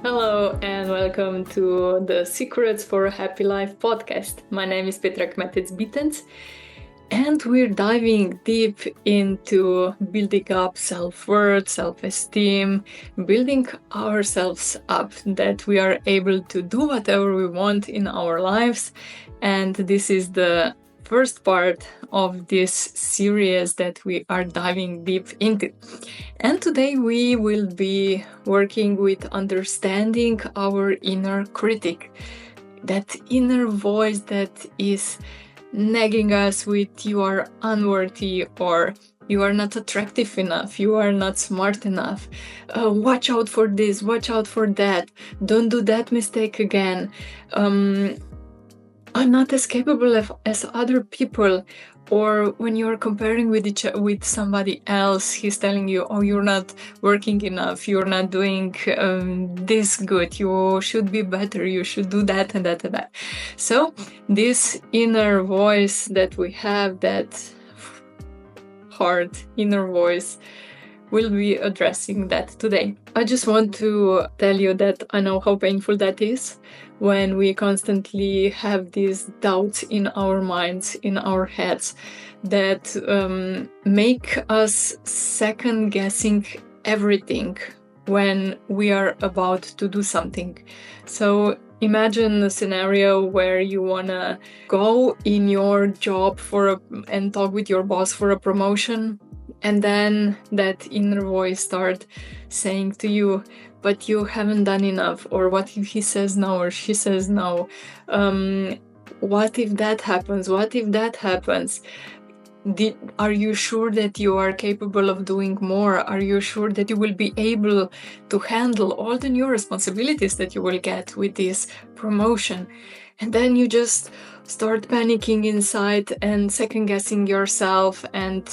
Hello and welcome to the Secrets for a Happy Life podcast. My name is Petra Kmetec Bitenc and we're diving deep into building up self-worth, self-esteem, building ourselves up that we are able to do whatever we want in our lives. And this is the first part of this series that we are diving deep into. And today we will be working with understanding our inner critic, that inner voice that is nagging us with you are unworthy or you are not attractive enough, you are not smart enough, watch out for this, watch out for that, don't do that mistake again. I'm not as capable as other people. Or when you're comparing with somebody else, he's telling you, oh, you're not working enough, you're not doing this good, you should be better, you should do that and that and that. So this inner voice that we have, that hard inner voice, we'll be addressing that today. I just want to tell you that I know how painful that is when we constantly have these doubts in our minds, in our heads, that make us second guessing everything when we are about to do something. So imagine a scenario where you want to go in your job and talk with your boss for a promotion. And then that inner voice starts saying to you, but you haven't done enough, or what if he says no or she says no? What if that happens? What if that happens? Are you sure that you are capable of doing more? Are you sure that you will be able to handle all the new responsibilities that you will get with this promotion? And then you just start panicking inside and second guessing yourself, and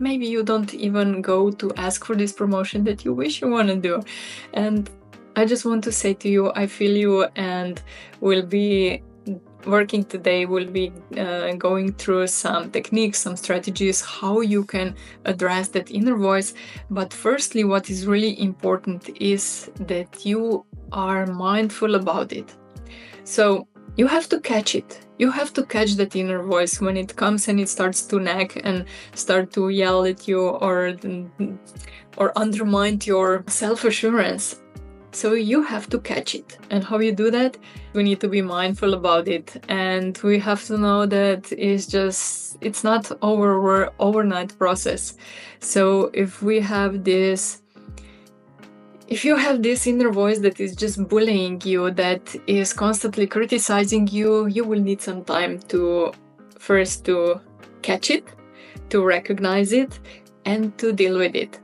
maybe you don't even go to ask for this promotion that you wish you want to do. And I just want to say to you, I feel you, and we'll be working today, we'll be going through some techniques, some strategies, how you can address that inner voice. But firstly, what is really important is that you are mindful about it. So you have to catch it. You have to catch that inner voice when it comes and it starts to nag and start to yell at you or undermine your self-assurance. So you have to catch it. And how you do that? We need to be mindful about it. And we have to know that it's not overnight process. So if you have this inner voice that is just bullying you, that is constantly criticizing you, you will need some time to catch it, to recognize it, and to deal with it.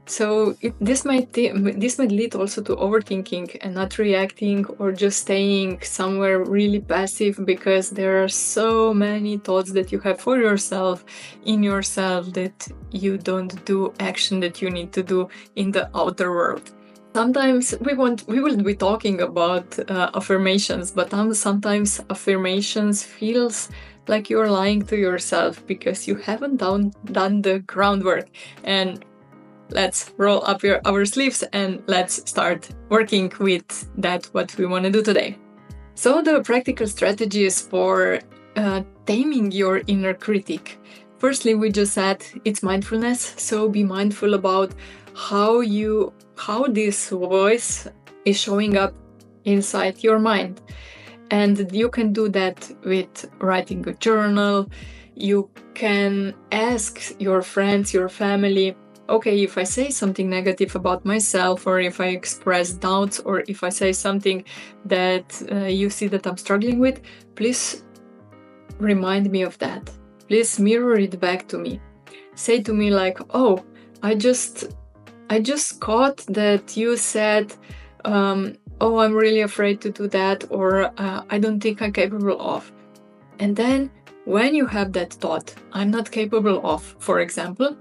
So this might lead also to overthinking and not reacting, or just staying somewhere really passive because there are so many thoughts that you have for yourself, in yourself, that you don't do action that you need to do in the outer world. Sometimes we will be talking about affirmations, but sometimes affirmations feels like you're lying to yourself because you haven't done the groundwork. And let's roll up our sleeves and let's start working with that, what we want to do today. So the practical strategies for taming your inner critic. Firstly, we just said it's mindfulness. So be mindful about how this voice is showing up inside your mind. And you can do that with writing a journal. You can ask your friends, your family, okay, if I say something negative about myself, or if I express doubts, or if I say something that you see that I'm struggling with, please remind me of that. Please mirror it back to me. Say to me like, oh, I just caught that you said, oh, I'm really afraid to do that, or I don't think I'm capable of. And then when you have that thought, I'm not capable of, for example,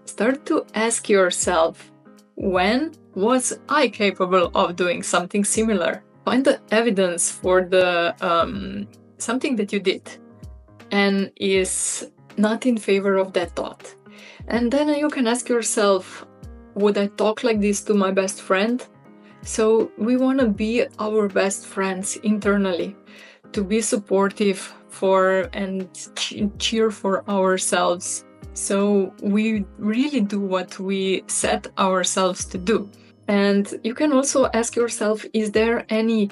start to ask yourself, when was I capable of doing something similar? Find the evidence for the something that you did and is not in favor of that thought. And then you can ask yourself, would I talk like this to my best friend? So we want to be our best friends internally, to be supportive for and cheer for ourselves. So we really do what we set ourselves to do. And you can also ask yourself, is there any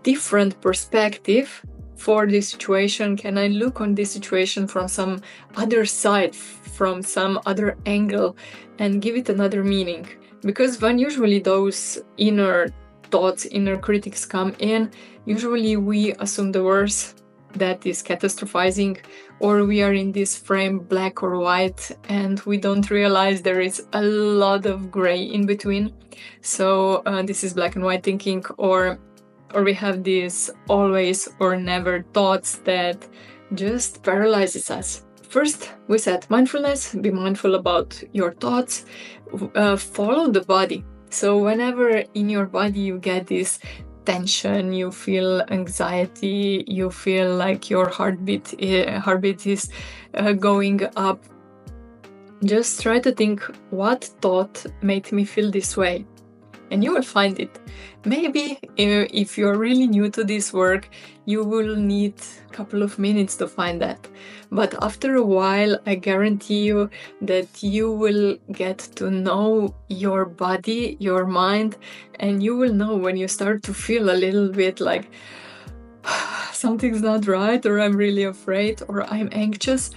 different perspective for this situation? Can I look on this situation from some other side, from some other angle, and give it another meaning? Because when usually those inner thoughts, inner critics come in, usually we assume the worst, that is catastrophizing, or we are in this frame black or white, and we don't realize there is a lot of gray in between. So this is black and white thinking, or we have these always or never thoughts that just paralyzes us. First, we said mindfulness, be mindful about your thoughts, follow the body. So whenever in your body you get this tension, you feel anxiety, you feel like your heartbeat is going up, just try to think, what thought made me feel this way? And you will find it. Maybe if you're really new to this work, you will need a couple of minutes to find that. But after a while, I guarantee you that you will get to know your body, your mind, and you will know when you start to feel a little bit like something's not right, or I'm really afraid, or I'm anxious.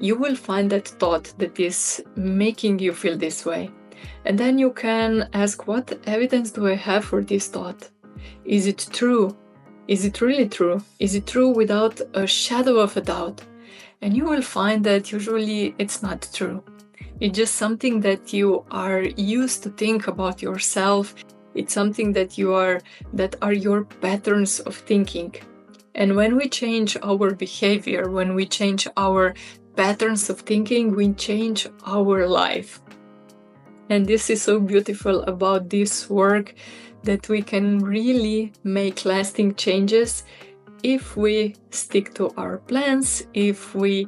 You will find that thought that is making you feel this way. And then you can ask, what evidence do I have for this thought? Is it true? Is it really true? Is it true without a shadow of a doubt? And you will find that usually it's not true. It's just something that you are used to think about yourself. It's something that are your patterns of thinking. And when we change our behavior, when we change our patterns of thinking, we change our life. And this is so beautiful about this work, that we can really make lasting changes if we stick to our plans, if we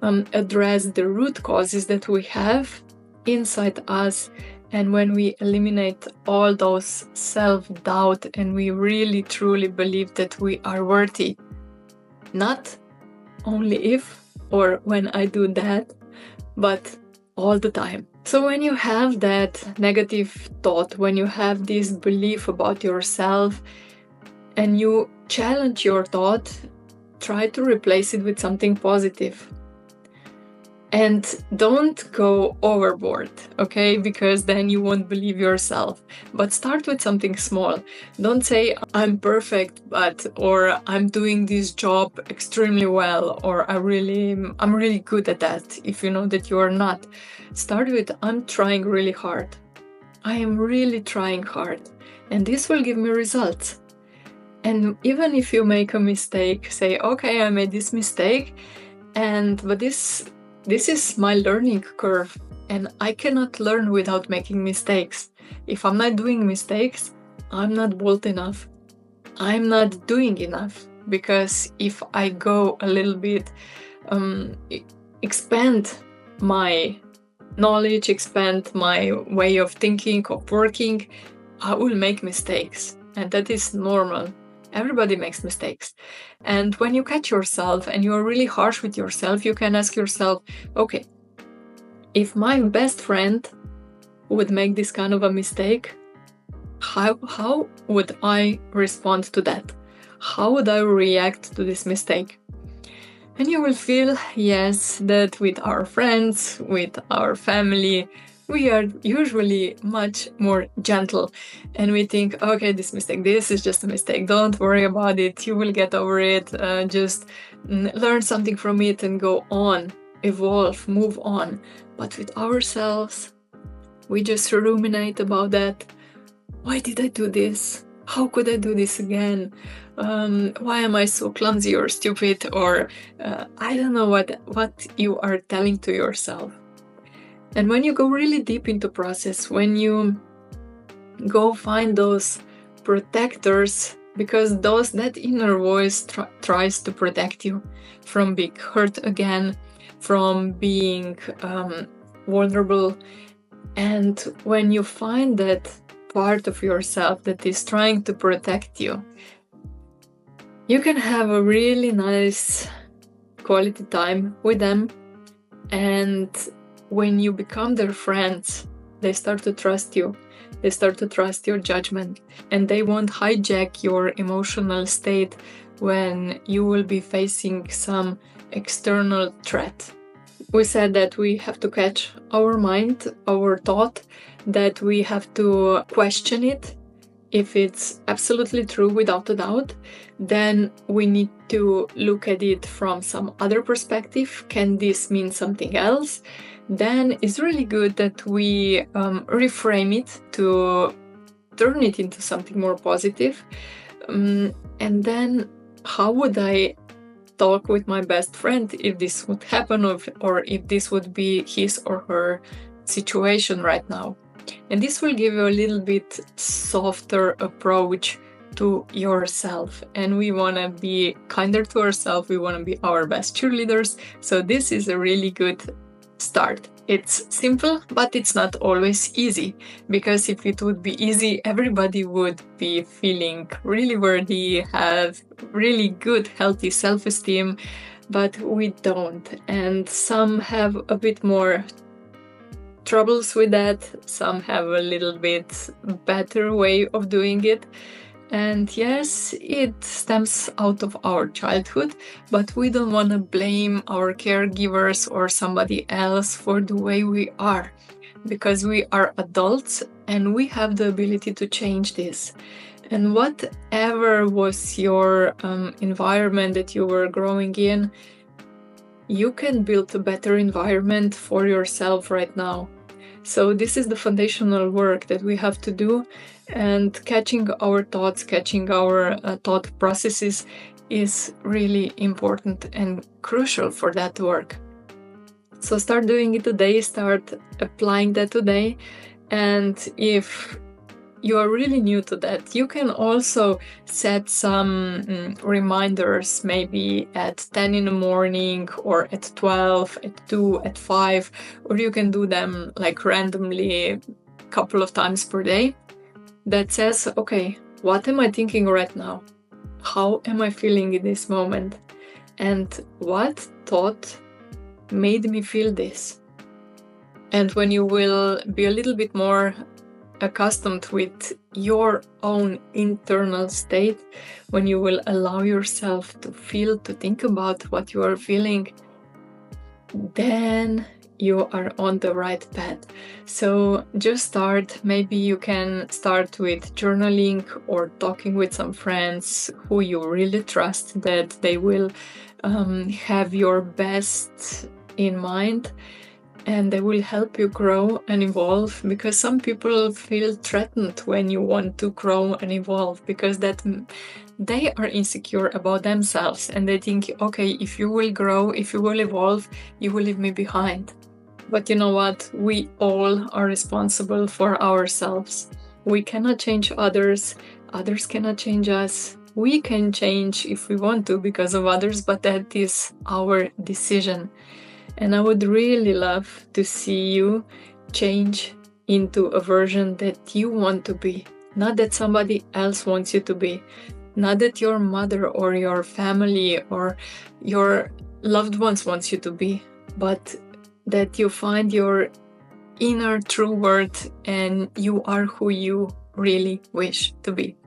address the root causes that we have inside us, and when we eliminate all those self-doubt and we really truly believe that we are worthy. Not only if or when I do that, but all the time. So when you have that negative thought, when you have this belief about yourself and you challenge your thought, try to replace it with something positive. And don't go overboard, okay? Because then you won't believe yourself. But start with something small. Don't say, I'm perfect, or I'm doing this job extremely well, or I'm really good at that, if you know that you are not. Start with, I'm trying really hard. I am really trying hard. And this will give me results. And even if you make a mistake, say, okay, I made this mistake, but this is my learning curve, and I cannot learn without making mistakes. If I'm not doing mistakes, I'm not bold enough. I'm not doing enough, because if I go a little bit, expand my knowledge, expand my way of thinking, of working, I will make mistakes, and that is normal. Everybody makes mistakes. And when you catch yourself and you're really harsh with yourself, you can ask yourself, okay, if my best friend would make this kind of a mistake, how would I respond to that? How would I react to this mistake? And you will feel, yes, that with our friends, with our family, we are usually much more gentle, and we think, okay, this is just a mistake, don't worry about it, you will get over it, just learn something from it and go on, evolve, move on. But with ourselves, we just ruminate about that. Why did I do this? How could I do this again? Why am I so clumsy or stupid? Or I don't know what you are telling to yourself. And when you go really deep into process, when you go find those protectors, because that inner voice tries to protect you from being hurt again, from being vulnerable. And when you find that part of yourself that is trying to protect you. You can have a really nice quality time with them, and when you become their friends, they start to trust you. They start to trust your judgment, and they won't hijack your emotional state when you will be facing some external threat. We said that we have to catch our mind, our thought, that we have to question it. If it's absolutely true without a doubt, then we need to look at it from some other perspective. Can this mean something else? Then it's really good that we reframe it to turn it into something more positive. And then how would I talk with my best friend if this would happen, or if this would be his or her situation right now? And this will give you a little bit softer approach to yourself. And we want to be kinder to ourselves. We want to be our best cheerleaders. So this is a really good start. It's simple, but it's not always easy, because if it would be easy, everybody would be feeling really worthy, have really good, healthy self-esteem, but we don't. And some have a bit more troubles with that, some have a little bit better way of doing it. And yes, it stems out of our childhood, but we don't want to blame our caregivers or somebody else for the way we are, because we are adults and we have the ability to change this. And whatever was your environment that you were growing in, you can build a better environment for yourself right now. So this is the foundational work that we have to do, and catching our thoughts, catching our thought processes is really important and crucial for that work. So start doing it today, start applying that today, and if you are really new to that, you can also set some reminders, maybe at 10 in the morning, or at 12, at 2, at 5, or you can do them like randomly a couple of times per day. That says, okay, what am I thinking right now? How am I feeling in this moment? And what thought made me feel this? And when you will be a little bit more accustomed with your own internal state, when you will allow yourself to feel, to think about what you are feeling, then you are on the right path. So just start. Maybe you can start with journaling or talking with some friends who you really trust that they will have your best in mind, and they will help you grow and evolve, because some people feel threatened when you want to grow and evolve, because that they are insecure about themselves and they think, okay, if you will grow, if you will evolve, you will leave me behind. But you know what? We all are responsible for ourselves. We cannot change others. Others cannot change us. We can change if we want to because of others, but that is our decision. And I would really love to see you change into a version that you want to be, not that somebody else wants you to be, not that your mother or your family or your loved ones wants you to be, but that you find your inner true worth and you are who you really wish to be.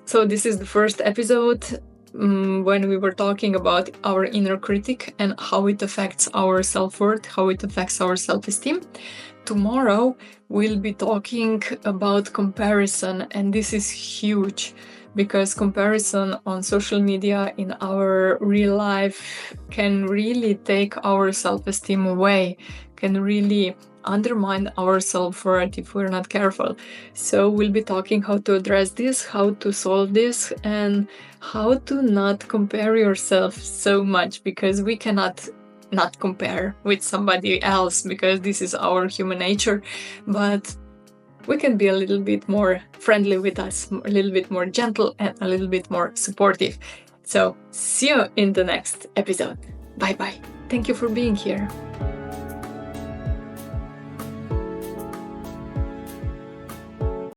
So this is the first episode when we were talking about our inner critic and how it affects our self-worth, how it affects our self-esteem. Tomorrow we'll be talking about comparison, and this is huge because comparison on social media in our real life can really take our self-esteem away, can really undermine our self-worth if we're not careful. So we'll be talking how to address this, how to solve this, and how to not compare yourself so much, because we cannot not compare with somebody else because this is our human nature, but we can be a little bit more friendly with us, a little bit more gentle and a little bit more supportive. So see you in the next episode. Bye bye. Thank you for being here.